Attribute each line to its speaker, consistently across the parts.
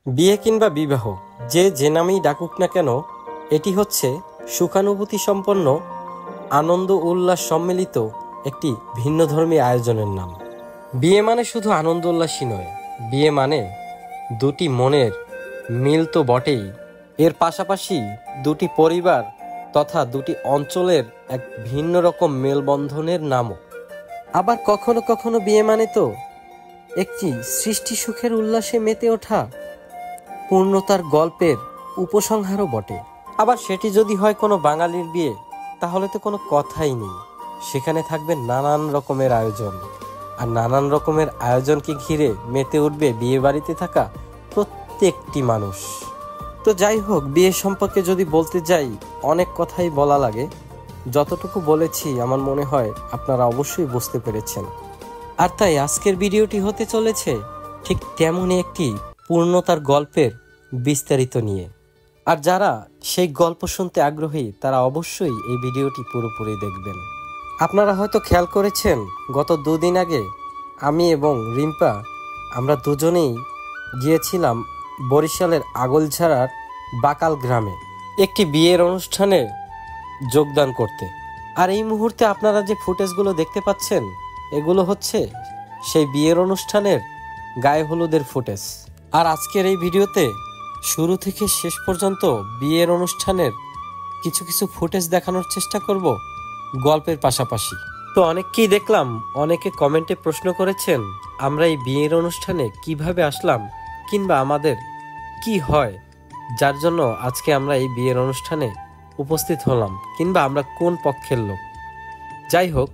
Speaker 1: বিয়ে কিংবা বিবাহ যে নামেই ডাকুক না কেন, এটি হচ্ছে সুখানুভূতি সম্পন্ন, আনন্দ উল্লাস সম্মিলিত একটি ভিন্নধর্মী আয়োজনের নাম। বিয়ে মানে শুধু আনন্দ উল্লাসই নয়, বিয়ে মানে দুটি মনের মিল তো বটেই, এর পাশাপাশি দুটি পরিবার তথা দুটি অঞ্চলের এক ভিন্ন রকম মেলবন্ধনের নামও। আবার কখনো কখনো বিয়ে মানে তো একটি সৃষ্টি সুখের উল্লাসে মেতে ওঠা পূর্ণতার গল্পের উপসংহারও বটে। আবার সেটি যদি হয় কোনো বাঙালির বিয়ে, তাহলে তো কোনো কথাই নেই, সেখানে থাকবে নানান রকমের আয়োজন, আর নানান রকমের আয়োজনকে ঘিরে মেতে উঠবে বিয়ে বাড়িতে থাকা প্রত্যেকটি মানুষ। তো যাই হোক, বিয়ে সম্পর্কে যদি বলতে যাই, অনেক কথাই বলা লাগে। যতটুকু বলেছি আমার মনে হয় আপনারা অবশ্যই বুঝতে পেরেছেন। আর তাই আজকের ভিডিওটি হতে চলেছে ঠিক তেমনই একটি পূর্ণতার গল্পের বিস্তারিত নিয়ে। আর যারা সেই গল্প শুনতে আগ্রহী তারা অবশ্যই এই ভিডিওটি পুরোপুরি দেখবেন। আপনারা হয়তো খেয়াল করেছেন, গত দুদিন আগে আমি এবং রিম্পা আমরা দুজনেই গিয়েছিলাম বরিশালের আগলঝাড়ার বাকাল গ্রামে একটি বিয়ের অনুষ্ঠানে যোগদান করতে। আর এই মুহূর্তে আপনারা যে ফুটেজগুলো দেখতে পাচ্ছেন, এগুলো হচ্ছে সেই বিয়ের অনুষ্ঠানের গায়ে হলুদের ফুটেজ। আর আজকের এই ভিডিওতে শুরু থেকে শেষ পর্যন্ত বিয়ের অনুষ্ঠানের কিছু কিছু ফুটেজ দেখানোর চেষ্টা করব গল্পের পাশাপাশি। তো অনেককেই দেখলাম, অনেকে কমেন্টে প্রশ্ন করেছেন আমরা এই বিয়ের অনুষ্ঠানে কিভাবে আসলাম, কিংবা আমাদের কি হয় যার জন্য আজকে আমরা এই বিয়ের অনুষ্ঠানে উপস্থিত হলাম, কিংবা আমরা কোন পক্ষের লোক। যাই হোক,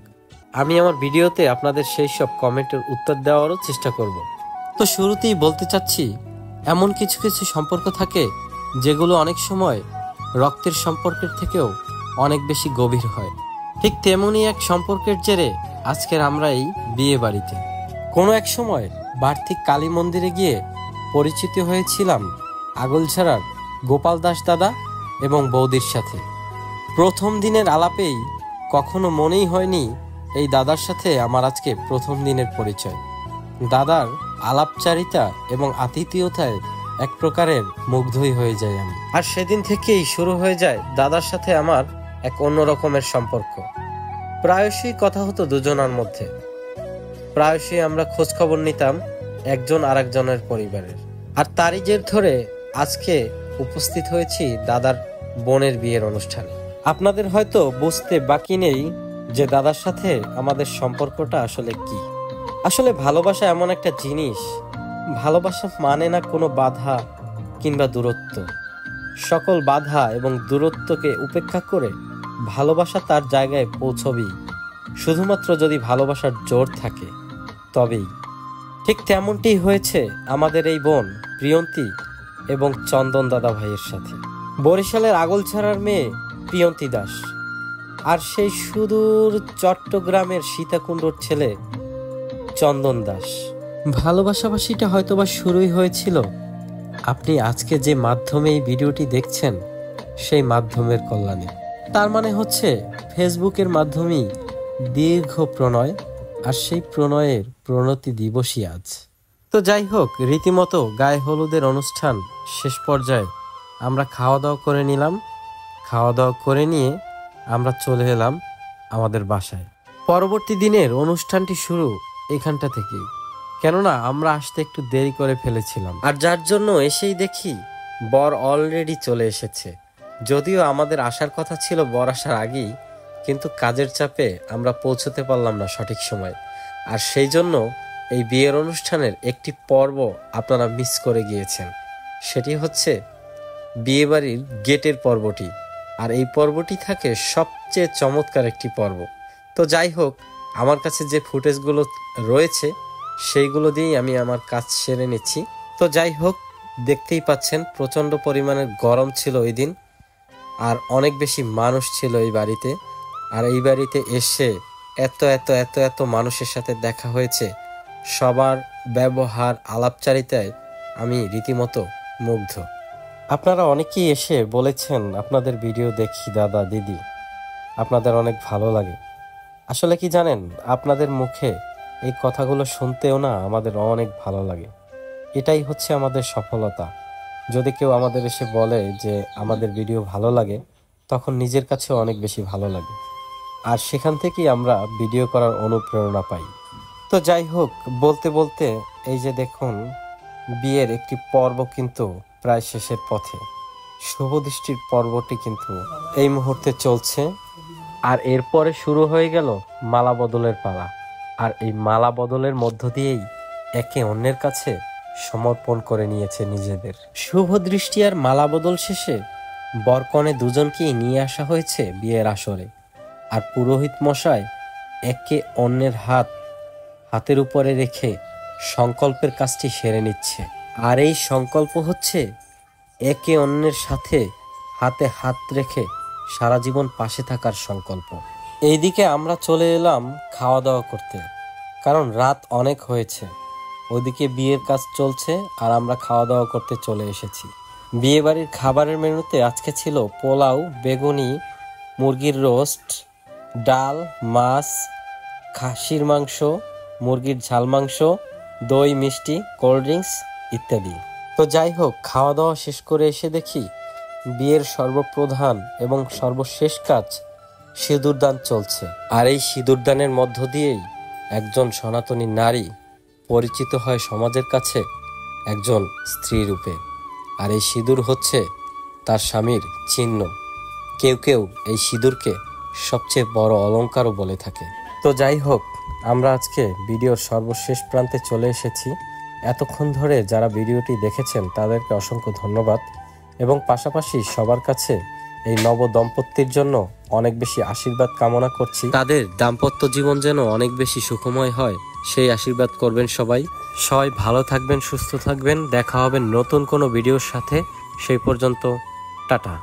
Speaker 1: আমি আমার ভিডিওতে আপনাদের সেই সব কমেন্টের উত্তর দেওয়ারও চেষ্টা করব। তো শুরুতেই বলতে চাচ্ছি, এমন কিছু কিছু সম্পর্ক থাকে যেগুলো অনেক সময় রক্তের সম্পর্কের থেকেও অনেক বেশি গভীর হয়। ঠিক তেমনই এক সম্পর্কের জেরে আজকের আমরা এই বিয়ে বাড়িতে। কোনো এক সময় বার্থিক কালী মন্দিরে গিয়ে পরিচিত হয়েছিলাম আগলঝাড়ার গোপাল দাস দাদা এবং বৌদির সাথে। প্রথম দিনের আলাপেই কখনো মনেই হয়নি এই দাদার সাথে আমার আজকে প্রথম দিনের পরিচয়। দাদার আলাপচারিতা এবং আতিথেয়তায় এক প্রকারের মুগ্ধই হয়ে যাই আমি। আর সেদিন থেকেই শুরু হয়ে যায় দাদার সাথে আমার এক অন্য রকমের সম্পর্ক। প্রায়শই কথা হতো দুজনার মধ্যে, প্রায়শই আমরা খোঁজ খবর নিতাম একজন আরেকজনের পরিবারের। আর তারই জের ধরে আজকে উপস্থিত হয়েছি দাদার বোনের বিয়ের অনুষ্ঠানে। আপনাদের হয়তো বুঝতে বাকি নেই যে দাদার সাথে আমাদের সম্পর্কটা আসলে কি। আসলে ভালোবাসা এমন একটা জিনিস, ভালোবাসা মানে না কোনো বাধা কিংবা দূরত্ব। সকল বাধা এবং দূরত্বকে উপেক্ষা করে ভালোবাসা তার জায়গায় পৌঁছবেই, শুধুমাত্র যদি ভালোবাসার জোর থাকে তবেই। ঠিক তেমনটি হয়েছে আমাদের এই বোন প্রিয়ন্তী এবং চন্দন দাদা ভাইয়ের সাথে। বরিশালের আগলঝাড়ার মেয়ে প্রিয়ন্তী দাস, আর সেই সুদূর চট্টগ্রামের সীতাকুণ্ডর ছেলে চন্দন দাস। ভালোবাসাবাসিটা হয়তোবা শুরুই হয়েছিল আপনি আজকে যে মাধ্যমে এই ভিডিওটি দেখছেন সেই মাধ্যমের কল্যাণে। তার মানে হচ্ছে ফেসবুকের মাধ্যমেই দীর্ঘ প্রণয়, আর সেই প্রণয়ের প্রণতি দিবসই আজ। তো যাই হোক, রীতিমতো গায়ে হলুদের অনুষ্ঠান শেষ পর্যায়ে আমরা খাওয়া দাওয়া করে নিলাম। খাওয়া দাওয়া করে নিয়ে আমরা চলে এলাম আমাদের বাসায়। পরবর্তী দিনের অনুষ্ঠানটি শুরু এখানটা থেকেই, কেননা আমরা আসতে একটু দেরি করে ফেলেছিলাম। আর যার জন্য এসেই দেখি বর অলরেডি চলে এসেছে। যদিও আমাদের আসার কথা ছিল বর আসার আগেই, কিন্তু কাজের চাপে আমরা পৌঁছতে পারলাম না সঠিক সময়। আর সেই জন্য এই বিয়ের অনুষ্ঠানের একটি পর্ব আপনারা মিস করে গিয়েছেন, সেটি হচ্ছে বিয়েবাড়ির গেটের পর্বটি। আর এই পর্বটি থাকে সবচেয়ে চমৎকার একটি পর্ব। তো যাই হোক, আমার কাছে যে ফুটেজগুলো রয়েছে সেইগুলো দিয়েই আমি আমার কাজ সেরে নিচ্ছি। তো যাই হোক, দেখতেই পাচ্ছেন প্রচণ্ড পরিমাণের গরম ছিল ওই দিন, আর অনেক বেশি মানুষ ছিল এই বাড়িতে। আর এই বাড়িতে এসে এত এত এত এত মানুষের সাথে দেখা হয়েছে, সবার ব্যবহার আলাপচারিতায় আমি রীতিমতো মুগ্ধ। আপনারা অনেকেই এসে বলেছেন আপনাদের ভিডিও দেখি দাদা দিদি, আপনাদের অনেক ভালো লাগে। আসলে কি জানেন, আপনাদের মুখে এই কথাগুলো শুনতেও না আমাদের অনেক ভালো লাগে। এটাই হচ্ছে আমাদের সফলতা। যদি কেউ আমাদের এসে বলে যে আমাদের ভিডিও ভালো লাগে, তখন নিজের কাছেও অনেক বেশি ভালো লাগে, আর সেখান থেকেই আমরা ভিডিও করার অনুপ্রেরণা পাই। তো যাই হোক, বলতে বলতে এই যে দেখুন, বিয়ের একটি পর্ব কিন্তু প্রায় শেষের পথে। শুভদৃষ্টির পর্বটি কিন্তু এই মুহূর্তে চলছে, আর এরপরে শুরু হয়ে গেল মালা বদলের পালা। আর এই মালা বদলের মধ্য দিয়েই একে অন্যের কাছে সমর্পণ করে নিয়েছে নিজেদের। শুভ দৃষ্টি আর মালা বদল শেষে বরকনে দুজনকেই নিয়ে আসা হয়েছে বিয়ের আসরে, আর পুরোহিত মশাই একে অন্যের হাতের উপরে রেখে সংকল্পের কাজটি সেরে নিচ্ছে। আর এই সংকল্প হচ্ছে একে অন্যের সাথে হাতে হাত রেখে সারা জীবন পাশে থাকার সংকল্প। এইদিকে আমরা চলে এলাম খাওয়া দাওয়া করতে, কারণ রাত অনেক হয়েছে। ওইদিকে বিয়ের কাজ চলছে আর আমরা খাওয়া দাওয়া করতে চলে এসেছি। বিয়ে বাড়ির খাবারের মেনুতে আজকে ছিল পোলাও, বেগুনি, মুরগির রোস্ট, ডাল, মাছ, খাসির মাংস, মুরগির ঝাল মাংস, দই, মিষ্টি, কোল্ড ড্রিঙ্কস ইত্যাদি। তো যাই হোক, খাওয়া দাওয়া শেষ করে এসে দেখি বিয়ের সর্বপ্রধান এবং সর্বশেষ কাজ সিঁদুরদান চলছে। আর এই সিঁদুরদানের মধ্য দিয়েই একজন সনাতনী নারী পরিচিত হয় সমাজের কাছে একজন স্ত্রী রূপে। আর এই সিঁদুর হচ্ছে তার স্বামীর চিহ্ন। কেউ কেউ এই সিঁদুরকে সবচেয়ে বড় অলংকারও বলে থাকে। তো যাই হোক, আমরা আজকে ভিডিওর সর্বশেষ প্রান্তে চলে এসেছি। এতক্ষণ ধরে যারা ভিডিওটি দেখেছেন তাদেরকে অসংখ্য ধন্যবাদ, এবং পাশাপাশি সবার কাছে এই নব দম্পতির জন্য অনেক বেশি আশীর্বাদ কামনা করছি। তাদের দাম্পত্য জীবন যেন অনেক বেশি সুখময় হয়, সেই আশীর্বাদ করবেন সবাই। সবাই ভালো থাকবেন, সুস্থ থাকবেন। দেখা হবে নতুন কোনো ভিডিওর সাথে। সেই পর্যন্ত টাটা।